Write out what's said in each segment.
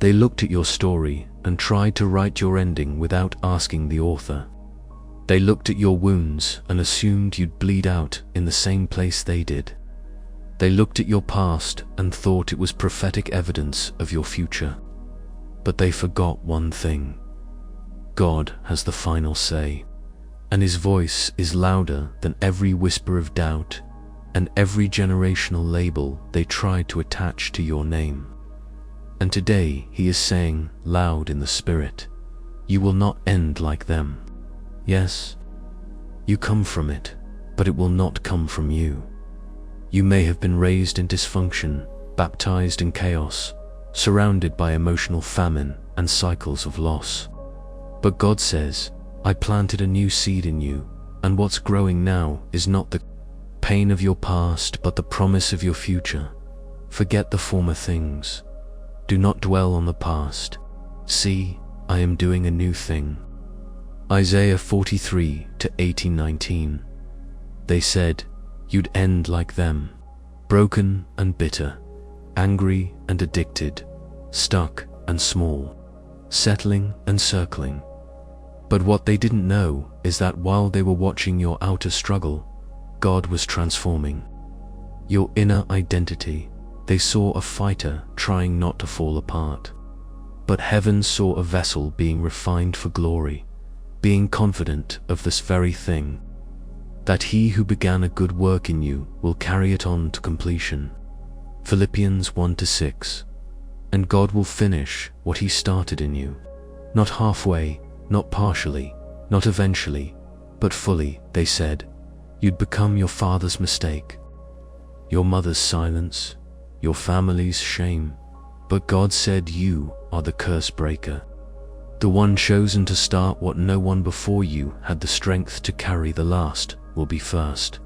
They looked at your story and tried to write your ending without asking the author. They looked at your wounds and assumed you'd bleed out in the same place they did. They looked at your past and thought it was prophetic evidence of your future. But they forgot one thing. God has the final say, and His voice is louder than every whisper of doubt and every generational label they tried to attach to your name. And today He is saying, loud in the Spirit, you will not end like them. Yes, you come from it, but it will not come from you. You may have been raised in dysfunction, baptized in chaos, surrounded by emotional famine and cycles of loss. But God says, I planted a new seed in you, and what's growing now is not the pain of your past, but the promise of your future. Forget the former things. Do not dwell on the past. See, I am doing a new thing. Isaiah 43:18-19. They said, you'd end like them, broken and bitter, angry and addicted, stuck and small, settling and circling. But what they didn't know is that while they were watching your outer struggle, God was transforming your inner identity. They saw a fighter trying not to fall apart. But heaven saw a vessel being refined for glory, being confident of this very thing, that He who began a good work in you will carry it on to completion. Philippians 1-6. And God will finish what He started in you. Not halfway, not partially, not eventually, but fully. They said, you'd become your father's mistake, your mother's silence, your family's shame. But God said you are the curse breaker, the one chosen to start what no one before you had the strength to carry. The last will be first,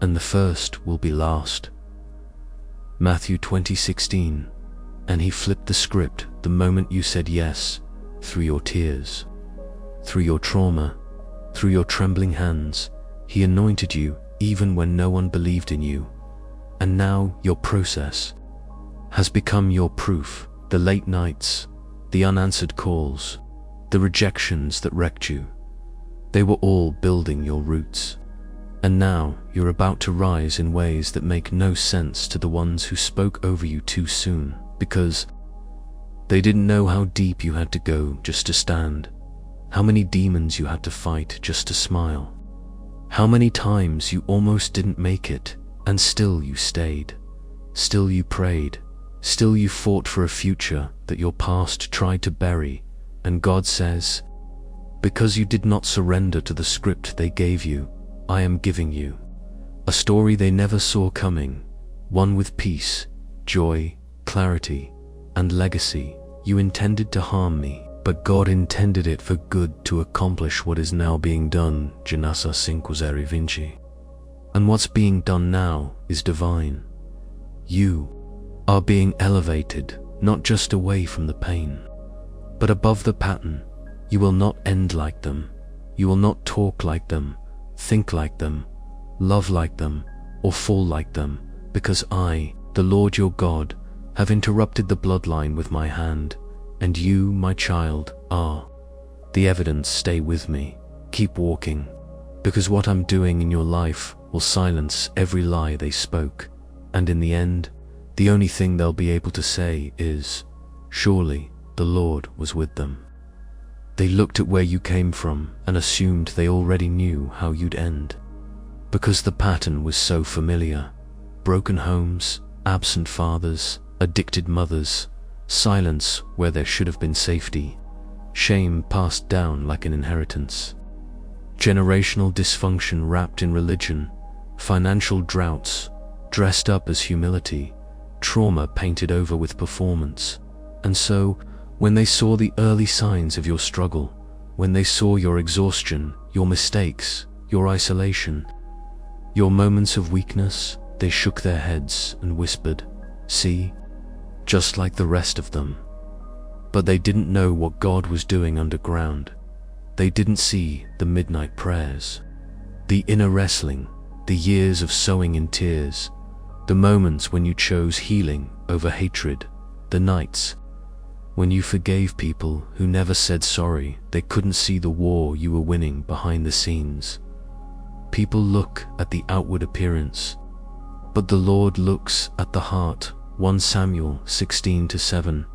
and the first will be last. Matthew 20:16. And He flipped the script the moment you said yes, through your tears, through your trauma, through your trembling hands. He anointed you even when no one believed in you. And now your process has become your proof. The late nights, the unanswered calls, the rejections that wrecked you, they were all building your roots. And now you're about to rise in ways that make no sense to the ones who spoke over you too soon, because they didn't know how deep you had to go just to stand, how many demons you had to fight just to smile, how many times you almost didn't make it, and still you stayed, still you prayed, still you fought for a future that your past tried to bury. And God says, because you did not surrender to the script they gave you, I am giving you a story they never saw coming, one with peace, joy, clarity, and legacy. You intended to harm me, but God intended it for good to accomplish what is now being done. Genesis 5:20. And what's being done now is divine. You are being elevated, not just away from the pain, but above the pattern. You will not end like them. You will not talk like them, think like them, love like them, or fall like them, because I, the Lord your God, have interrupted the bloodline with my hand, and you, my child, are the evidence. Stay with me. Keep walking, because what I'm doing in your life will silence every lie they spoke, and in the end, the only thing they'll be able to say is, surely the Lord was with them. They looked at where you came from and assumed they already knew how you'd end, because the pattern was so familiar. Broken homes, absent fathers, addicted mothers, silence where there should have been safety, shame passed down like an inheritance, generational dysfunction wrapped in religion, financial droughts dressed up as humility, trauma painted over with performance. And so, when they saw the early signs of your struggle, when they saw your exhaustion, your mistakes, your isolation, your moments of weakness, they shook their heads and whispered, see, just like the rest of them. But they didn't know what God was doing underground. They didn't see the midnight prayers, the inner wrestling, the years of sowing in tears, the moments when you chose healing over hatred, the nights When you forgave people who never said sorry, they couldn't see the war you were winning behind the scenes. People look at the outward appearance, but the Lord looks at the heart. 1 Samuel 16:7.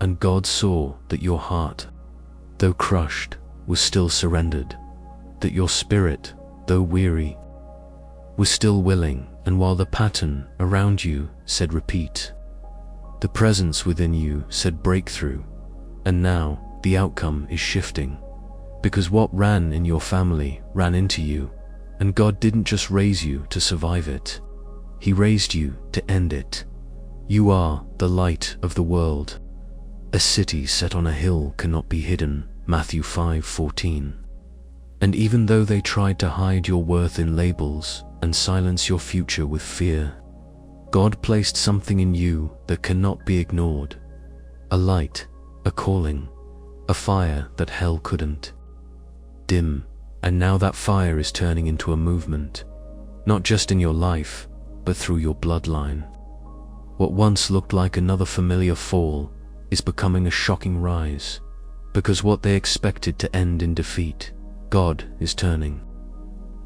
And God saw that your heart, though crushed, was still surrendered, that your spirit, though weary, was still willing, and while the pattern around you said repeat, the presence within you said breakthrough. And now the outcome is shifting, because what ran in your family ran into you, and God didn't just raise you to survive it. He raised you to end it. You are the light of the world. A city set on a hill cannot be hidden, Matthew 5:14. And even though they tried to hide your worth in labels and silence your future with fear, God placed something in you that cannot be ignored. A light, a calling, a fire that hell couldn't dim. And now that fire is turning into a movement, not just in your life, but through your bloodline. What once looked like another familiar fall is becoming a shocking rise, because what they expected to end in defeat, God is turning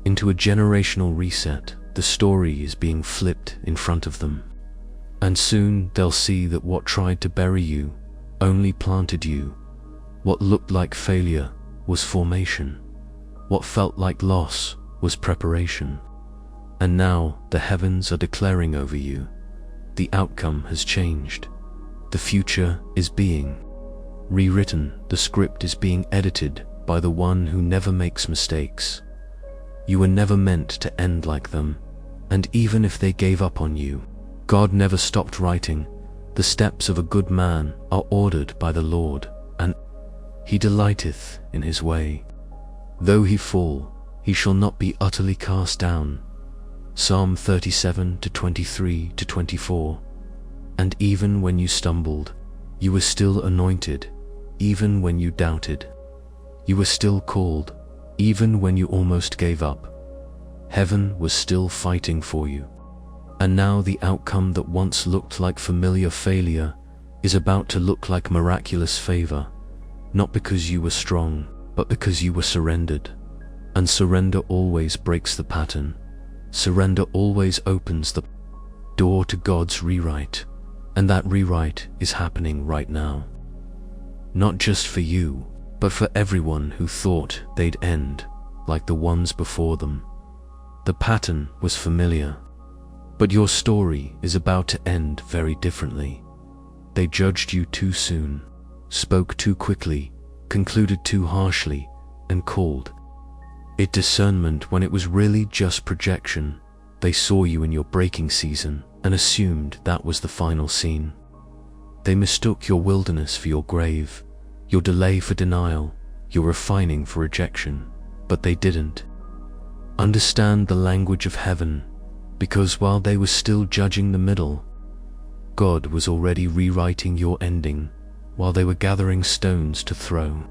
into a generational reset. The story is being flipped in front of them. And soon they'll see that what tried to bury you only planted you. What looked like failure was formation. What felt like loss was preparation. And now the heavens are declaring over you. The outcome has changed. The future is being rewritten. The script is being edited by the one who never makes mistakes. You were never meant to end like them. And even if they gave up on you, God never stopped writing. The steps of a good man are ordered by the Lord, and he delighteth in his way. Though he fall, he shall not be utterly cast down. Psalm 37:23-24. And even when you stumbled, you were still anointed. Even when you doubted, you were still called. Even when you almost gave up, heaven was still fighting for you. And now the outcome that once looked like familiar failure is about to look like miraculous favor, not because you were strong, but because you were surrendered. And surrender always breaks the pattern. Surrender always opens the door to God's rewrite. And that rewrite is happening right now. Not just for you, but for everyone who thought they'd end like the ones before them. The pattern was familiar, but your story is about to end very differently. They judged you too soon, spoke too quickly, concluded too harshly, and called it discernment when it was really just projection. They saw you in your breaking season and assumed that was the final scene. They mistook your wilderness for your grave, your delay for denial, your refining for rejection, but they didn't understand the language of heaven, because while they were still judging the middle, God was already rewriting your ending. While they were gathering stones to throw,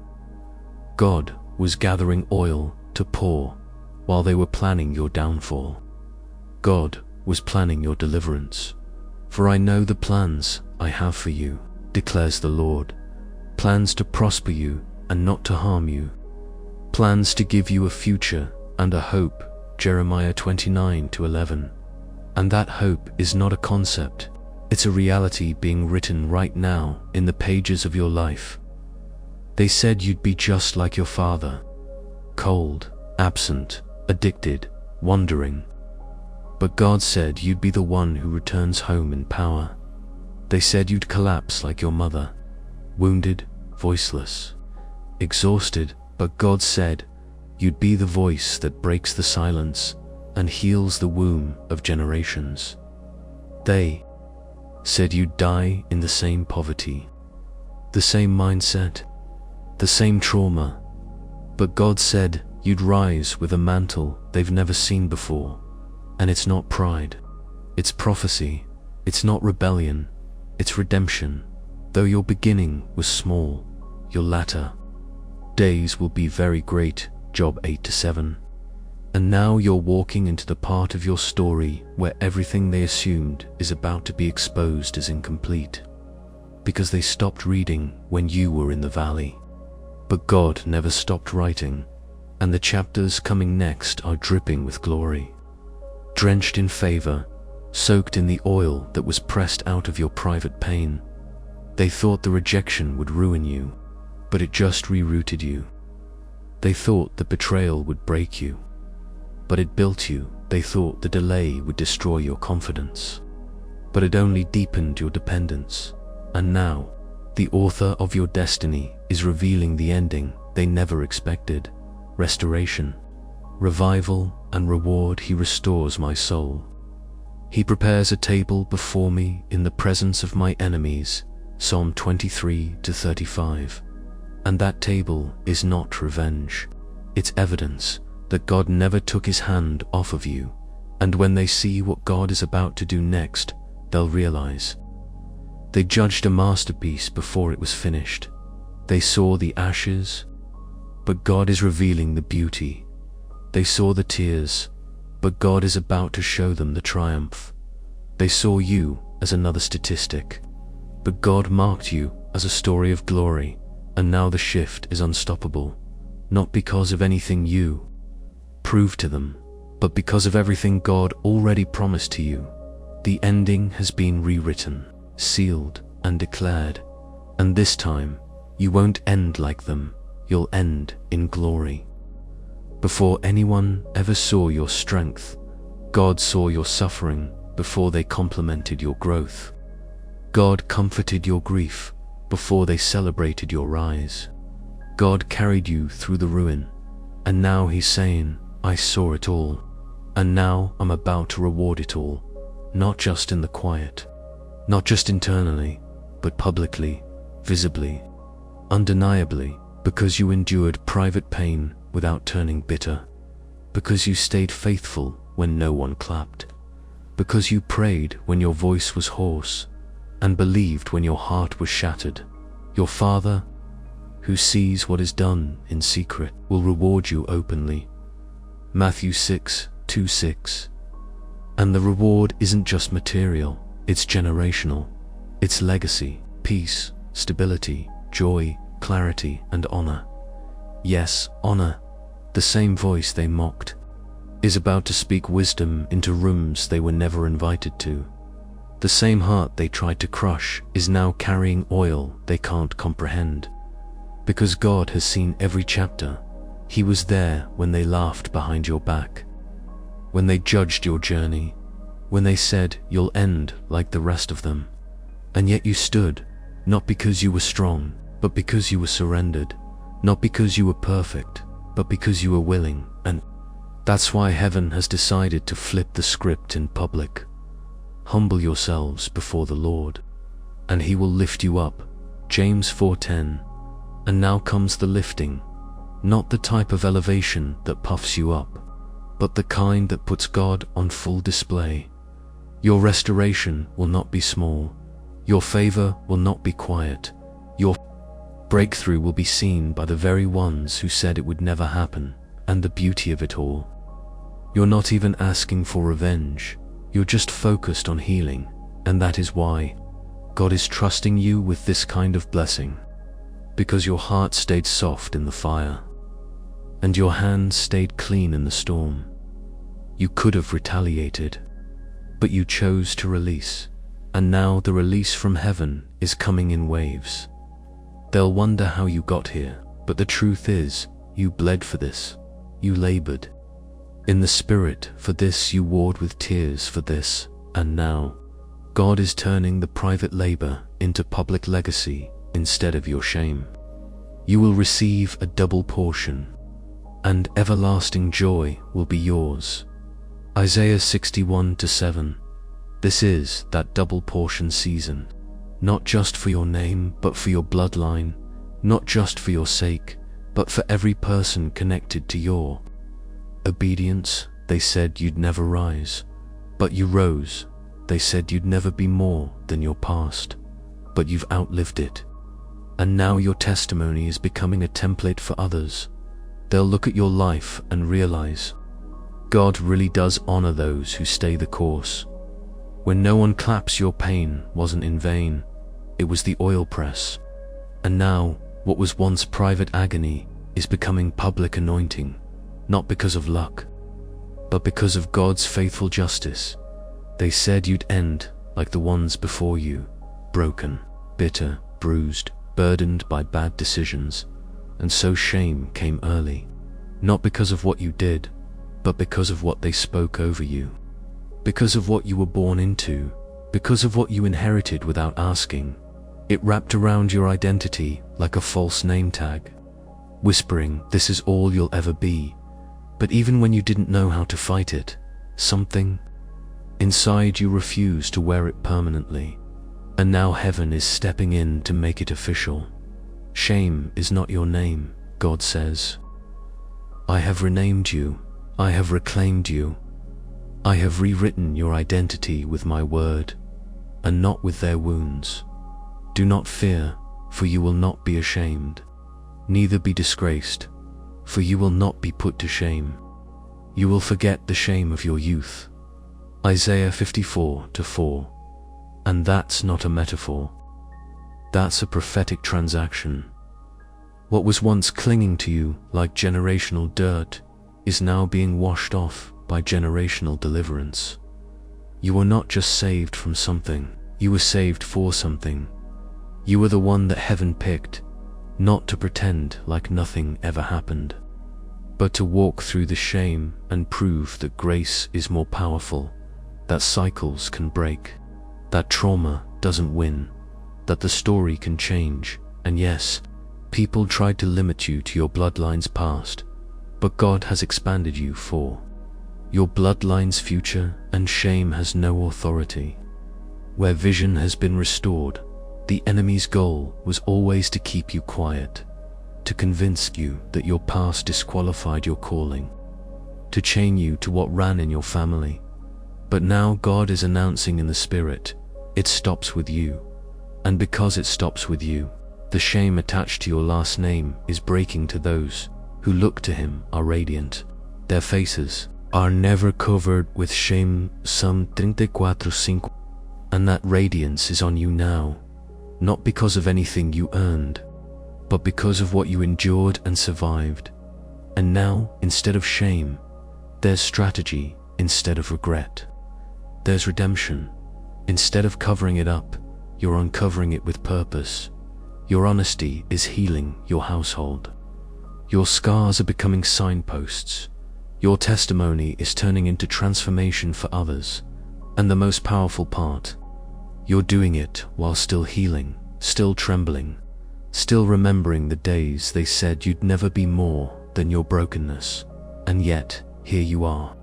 God was gathering oil to pour. While they were planning your downfall, God was planning your deliverance. For I know the plans I have for you, declares the Lord, plans to prosper you and not to harm you, plans to give you a future and a hope, Jeremiah 29:11. And that hope is not a concept, it's a reality being written right now in the pages of your life. They said you'd be just like your father, cold, absent, addicted, wandering. But God said you'd be the one who returns home in power. They said you'd collapse like your mother, wounded, voiceless, exhausted, but God said you'd be the voice that breaks the silence and heals the womb of generations. They said you'd die in the same poverty, the same mindset, the same trauma, but God said you'd rise with a mantle they've never seen before. And it's not pride, it's prophecy, it's not rebellion, it's redemption. Though your beginning was small, your latter days will be very great, Job 8-7. And now you're walking into the part of your story where everything they assumed is about to be exposed as incomplete. because they stopped reading when you were in the valley. But God never stopped writing, and the chapters coming next are dripping with glory. Drenched in favor, soaked in the oil that was pressed out of your private pain. They thought the rejection would ruin you, but it just rerouted you. They thought the betrayal would break you, but it built you. They thought the delay would destroy your confidence, but it only deepened your dependence. And now, the author of your destiny is revealing the ending they never expected. Restoration, revival, and reward. He restores my soul. He prepares a table before me in the presence of my enemies. Psalm 23-35. And that table is not revenge. It's evidence that God never took his hand off of you. And when they see what God is about to do next, they'll realize. They judged a masterpiece before it was finished. They saw the ashes, but God is revealing the beauty. They saw the tears, but God is about to show them the triumph. They saw you as another statistic, but God marked you as a story of glory. And now the shift is unstoppable, not because of anything you proved to them, but because of everything God already promised to you. The ending has been rewritten, sealed, and declared. And this time, you won't end like them. You'll end in glory. Before anyone ever saw your strength, God saw your suffering before they complimented your growth. God comforted your grief before they celebrated your rise. God carried you through the ruin, and now he's saying, I saw it all, and now I'm about to reward it all, not just in the quiet, not just internally, but publicly, visibly, undeniably, because you endured private pain without turning bitter, because you stayed faithful when no one clapped, because you prayed when your voice was hoarse, and believed when your heart was shattered. Your Father, who sees what is done in secret, will reward you openly. Matthew 6:2-6. And the reward isn't just material, it's generational. It's legacy, peace, stability, joy, clarity, and honor. Yes, honor. The same voice they mocked is about to speak wisdom into rooms they were never invited to. The same heart they tried to crush is now carrying oil they can't comprehend. Because God has seen every chapter. He was there when they laughed behind your back, when they judged your journey, when they said you'll end like the rest of them. And yet you stood, not because you were strong, but because you were surrendered, not because you were perfect, but because you were willing. And that's why heaven has decided to flip the script in public. Humble yourselves before the Lord, and he will lift you up. James 4:10. And now comes the lifting, not the type of elevation that puffs you up, but the kind that puts God on full display. Your restoration will not be small. Your favor will not be quiet. Your breakthrough will be seen by the very ones who said it would never happen. And the beauty of it all, you're not even asking for revenge. You're just focused on healing, and that is why God is trusting you with this kind of blessing. Because your heart stayed soft in the fire, and your hands stayed clean in the storm. You could have retaliated, but you chose to release, and now the release from heaven is coming in waves. They'll wonder how you got here, but the truth is, you bled for this. You labored in the spirit for this, you warred with tears for this, and now God is turning the private labor into public legacy instead of your shame. You will receive a double portion, and everlasting joy will be yours. Isaiah 61:7. This is that double portion season, not just for your name, but for your bloodline, not just for your sake, but for every person connected to your obedience. They said you'd never rise, but you rose. They said you'd never be more than your past, but you've outlived it. And now your testimony is becoming a template for others. They'll look at your life and realize God really does honor those who stay the course. When no one claps, your pain wasn't in vain. it was the oil press. And now, what was once private agony is becoming public anointing, not because of luck, but because of God's faithful justice. They said you'd end like the ones before you, broken, bitter, bruised, burdened by bad decisions, and so shame came early, not because of what you did, but because of what they spoke over you, because of what you were born into, because of what you inherited without asking. It wrapped around your identity like a false name tag, whispering, "This is all you'll ever be." But even when you didn't know how to fight it, something inside you refused to wear it permanently. And now heaven is stepping in to make it official. Shame is not your name, God says. I have renamed you. I have reclaimed you. I have rewritten your identity with my word, and not with their wounds. Do not fear, for you will not be ashamed. Neither be disgraced, for you will not be put to shame. You will forget the shame of your youth. Isaiah 54:4. And that's not a metaphor. That's a prophetic transaction. What was once clinging to you like generational dirt is now being washed off by generational deliverance. You were not just saved from something, you were saved for something. You were the one that heaven picked, not to pretend like nothing ever happened, but to walk through the shame and prove that grace is more powerful, that cycles can break, that trauma doesn't win, that the story can change. And yes, people tried to limit you to your bloodline's past, but God has expanded you for your bloodline's future, and shame has no authority. Where vision has been restored, the enemy's goal was always to keep you quiet, to convince you that your past disqualified your calling, to chain you to what ran in your family. But now God is announcing in the Spirit, it stops with you. And because it stops with you, the shame attached to your last name is breaking. To those who look to Him are radiant. Their faces are never covered with shame. Psalm 34:5. And that radiance is on you now, not because of anything you earned, but because of what you endured and survived. And now, instead of shame, there's strategy. Instead of regret, there's redemption. Instead of covering it up, you're uncovering it with purpose. Your honesty is healing your household. Your scars are becoming signposts. Your testimony is turning into transformation for others. And the most powerful part, you're doing it while still healing, still trembling, still remembering the days they said you'd never be more than your brokenness. And yet, here you are,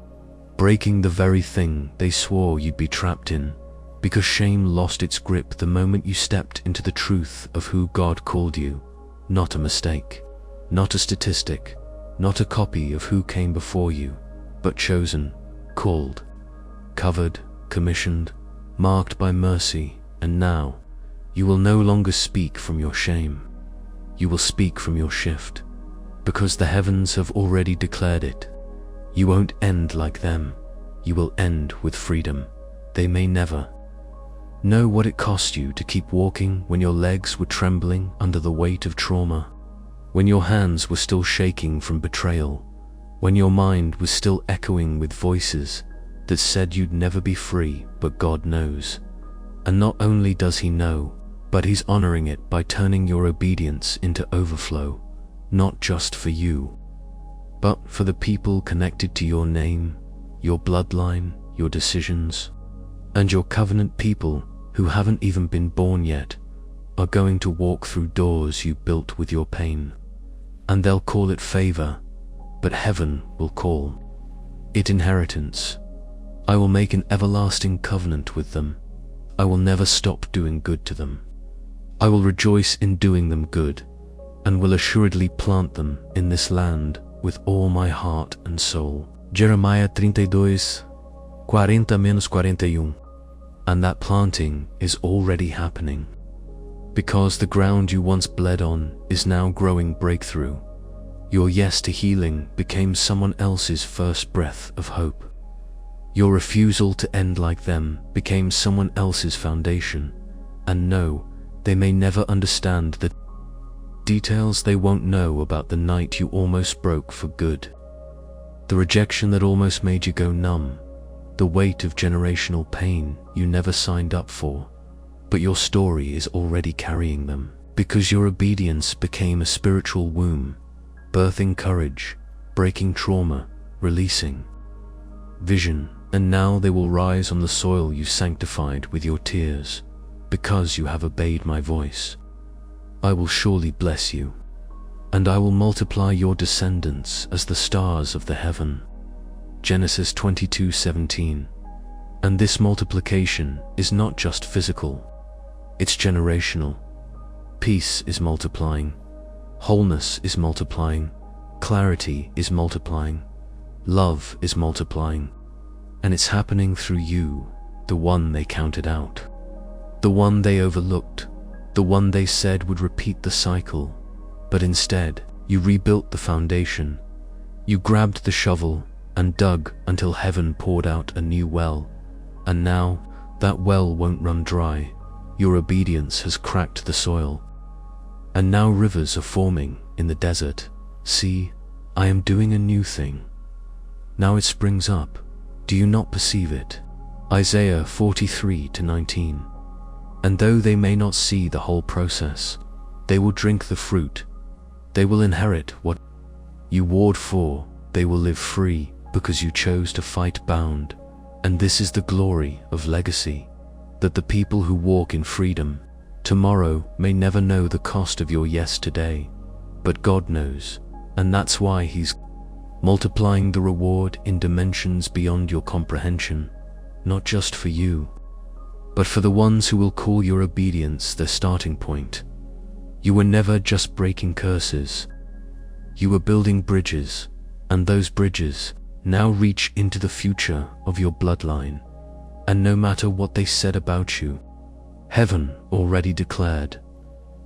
breaking the very thing they swore you'd be trapped in, because shame lost its grip the moment you stepped into the truth of who God called you. Not a mistake, not a statistic, not a copy of who came before you, but chosen, called, covered, commissioned, marked by mercy. And now, you will no longer speak from your shame. You will speak from your shift, because the heavens have already declared it. You won't end like them. You will end with freedom. They may never know what it cost you to keep walking when your legs were trembling under the weight of trauma, when your hands were still shaking from betrayal, when your mind was still echoing with voices that said you'd never be free. But God knows. And not only does He know, but He's honoring it by turning your obedience into overflow, not just for you, but for the people connected to your name, your bloodline, your decisions. And your covenant people who haven't even been born yet are going to walk through doors you built with your pain. And they'll call it favor, but heaven will call it inheritance. I will make an everlasting covenant with them. I will never stop doing good to them. I will rejoice in doing them good, and will assuredly plant them in this land with all my heart and soul. Jeremiah 32:40-41. And that planting is already happening, because the ground you once bled on is now growing breakthrough. Your yes to healing became someone else's first breath of hope. Your refusal to end like them became someone else's foundation. And no, They may never understand the details. They won't know about the night you almost broke for good, the rejection that almost made you go numb, the weight of generational pain you never signed up for. But your story is already carrying them, because your obedience became a spiritual womb, birthing courage, breaking trauma, releasing vision. And now they will rise on the soil you sanctified with your tears, because you have obeyed my voice. I will surely bless you, and I will multiply your descendants as the stars of the heaven. Genesis 22:17. And this multiplication is not just physical, it's generational. Peace is multiplying, wholeness is multiplying, clarity is multiplying, love is multiplying. And it's happening through you, the one they counted out, the one they overlooked, the one they said would repeat the cycle. But instead, you rebuilt the foundation. You grabbed the shovel and dug until heaven poured out a new well. And now, that well won't run dry. Your obedience has cracked the soil. And now rivers are forming in the desert. See, I am doing a new thing. Now it springs up. Do you not perceive it? Isaiah 43:19. And though they may not see the whole process, they will drink the fruit. They will inherit what you warred for. They will live free because you chose to fight bound. And this is the glory of legacy, that the people who walk in freedom tomorrow may never know the cost of your yes today. But God knows, and that's why He's multiplying the reward in dimensions beyond your comprehension, not just for you, but for the ones who will call your obedience their starting point. You were never just breaking curses. You were building bridges, and those bridges now reach into the future of your bloodline. And no matter what they said about you, heaven already declared,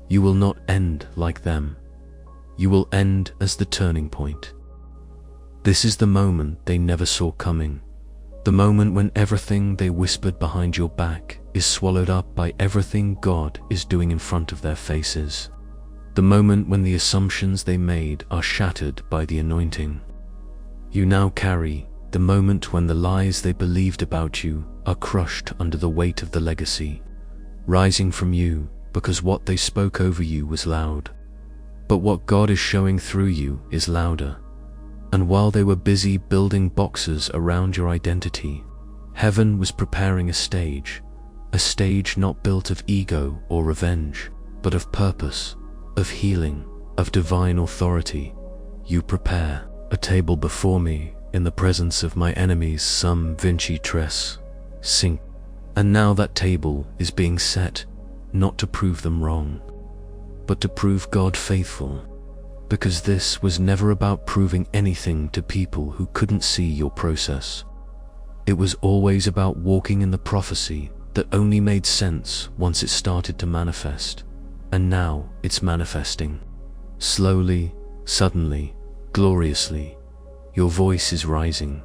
you will not end like them. You will end as the turning point. This is the moment they never saw coming, the moment when everything they whispered behind your back is swallowed up by everything God is doing in front of their faces, the moment when the assumptions they made are shattered by the anointing you now carry, the moment when the lies they believed about you are crushed under the weight of the legacy rising from you, because what they spoke over you was loud, but what God is showing through you is louder. And while they were busy building boxes around your identity, heaven was preparing a stage not built of ego or revenge, but of purpose, of healing, of divine authority. You prepare a table before me in the presence of my enemies, Psalm Vinci Tres, Sing. And now that table is being set, not to prove them wrong, but to prove God faithful. Because this was never about proving anything to people who couldn't see your process. It was always about walking in the prophecy that only made sense once it started to manifest. And now it's manifesting. Slowly, suddenly, gloriously. Your voice is rising.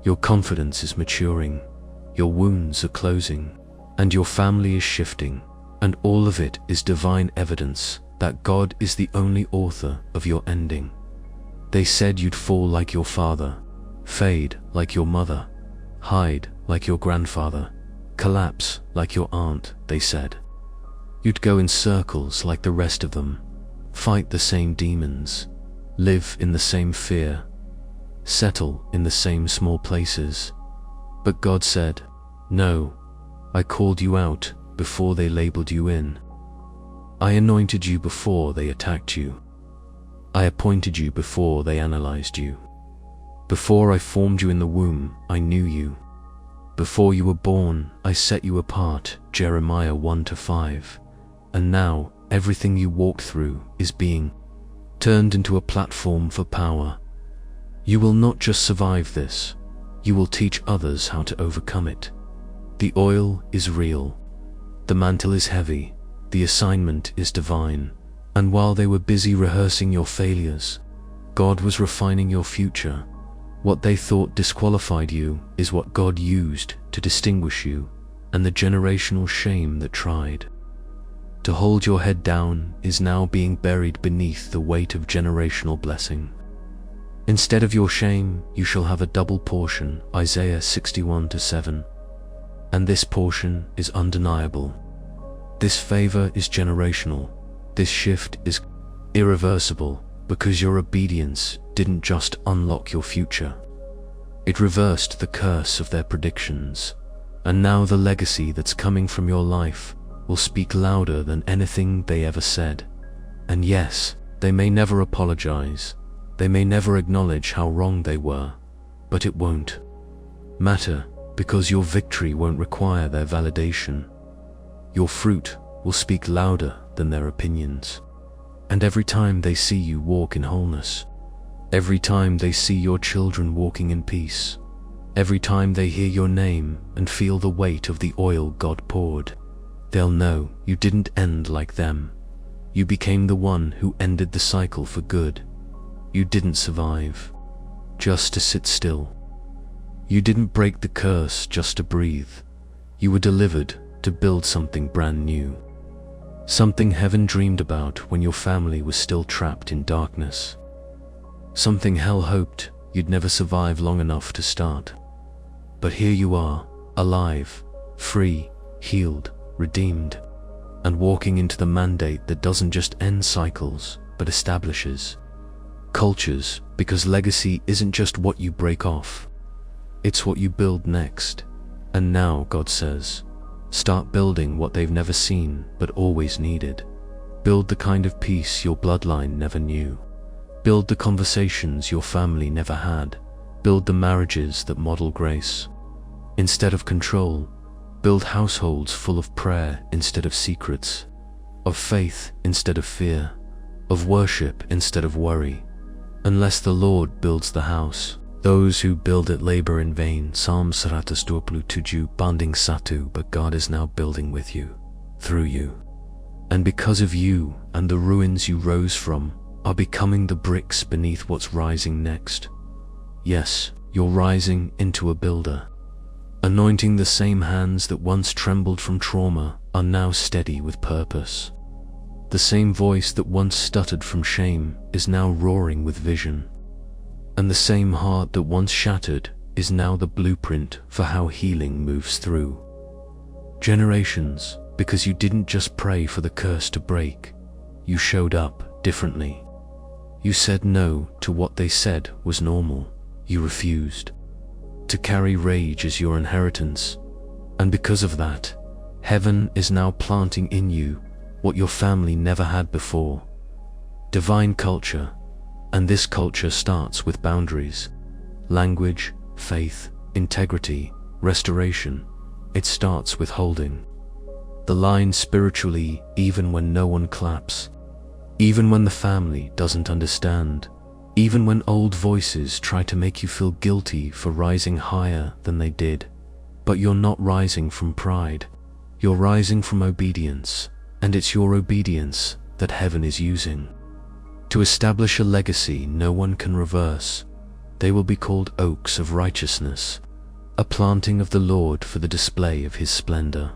Your confidence is maturing. Your wounds are closing. And your family is shifting. And all of it is divine evidence that God is the only author of your ending. They said you'd fall like your father, fade like your mother, hide like your grandfather, collapse like your aunt, they said. You'd go in circles like the rest of them, fight the same demons, live in the same fear, settle in the same small places. But God said, no, I called you out before they labeled you in. I anointed you before they attacked you. I appointed you before they analyzed you. Before I formed you in the womb, I knew you. Before you were born, I set you apart, Jeremiah 1-5. And now, everything you walked through is being turned into a platform for power. You will not just survive this, you will teach others how to overcome it. The oil is real. The mantle is heavy. The assignment is divine. And while they were busy rehearsing your failures, God was refining your future. What they thought disqualified you is what God used to distinguish you, and the generational shame that tried To hold your head down is now being buried beneath the weight of generational blessing. Instead of your shame, you shall have a double portion, Isaiah 61:7. And this portion is undeniable. This favor is generational. This shift is irreversible, because your obedience didn't just unlock your future. It reversed the curse of their predictions. And now the legacy that's coming from your life will speak louder than anything they ever said. And yes, they may never apologize. They may never acknowledge how wrong they were, but it won't matter, because your victory won't require their validation. Your fruit will speak louder than their opinions. And every time they see you walk in wholeness, every time they see your children walking in peace, every time they hear your name and feel the weight of the oil God poured, they'll know you didn't end like them. You became the one who ended the cycle for good. You didn't survive just to sit still. You didn't break the curse just to breathe. You were delivered to build something brand new. Something heaven dreamed about when your family was still trapped in darkness. Something hell hoped you'd never survive long enough to start. But here you are, alive, free, healed, redeemed, and walking into the mandate that doesn't just end cycles, but establishes cultures, because legacy isn't just what you break off, it's what you build next. And now God says, start building what they've never seen but always needed. Build the kind of peace your bloodline never knew. Build the conversations your family never had. Build the marriages that model grace instead of control. Build households full of prayer instead of secrets, of faith instead of fear, of worship instead of worry. Unless the Lord builds the house, those who build it labor in vain. Psalm 127 banding 1, but God is now building with you, through you. And because of you and the ruins you rose from are becoming the bricks beneath what's rising next. Yes, you're rising into a builder. Anointing the same hands that once trembled from trauma are now steady with purpose. The same voice that once stuttered from shame is now roaring with vision. And the same heart that once shattered is now the blueprint for how healing moves through generations, because you didn't just pray for the curse to break, you showed up differently. You said no to what they said was normal. You refused to carry rage as your inheritance. And because of that, heaven is now planting in you what your family never had before. Divine culture. And this culture starts with boundaries, language, faith, integrity, restoration. It starts with holding the line spiritually, even when no one claps, even when the family doesn't understand, even when old voices try to make you feel guilty for rising higher than they did. But you're not rising from pride. You're rising from obedience, and it's your obedience that heaven is using to establish a legacy no one can reverse. They will be called oaks of righteousness, a planting of the Lord for the display of his splendor.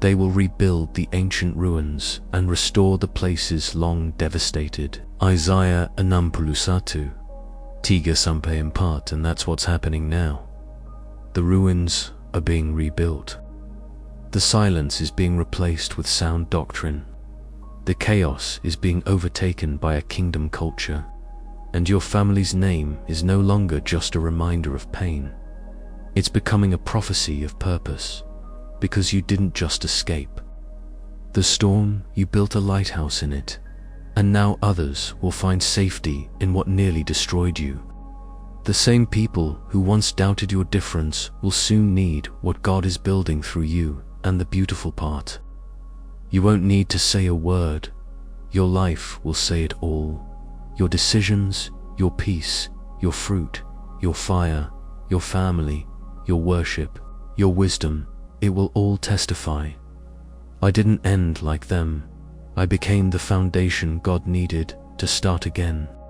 They will rebuild the ancient ruins and restore the places long devastated. Isaiah 61, 3-4, and that's what's happening now. The ruins are being rebuilt. The silence is being replaced with sound doctrine. The chaos is being overtaken by a kingdom culture, and your family's name is no longer just a reminder of pain. It's becoming a prophecy of purpose, because you didn't just escape the storm, you built a lighthouse in it, and now others will find safety in what nearly destroyed you. The same people who once doubted your difference will soon need what God is building through you. And the beautiful part, you won't need to say a word. Your life will say it all. Your decisions, your peace, your fruit, your fire, your family, your worship, your wisdom, it will all testify. I didn't end like them. I became the foundation God needed to start again.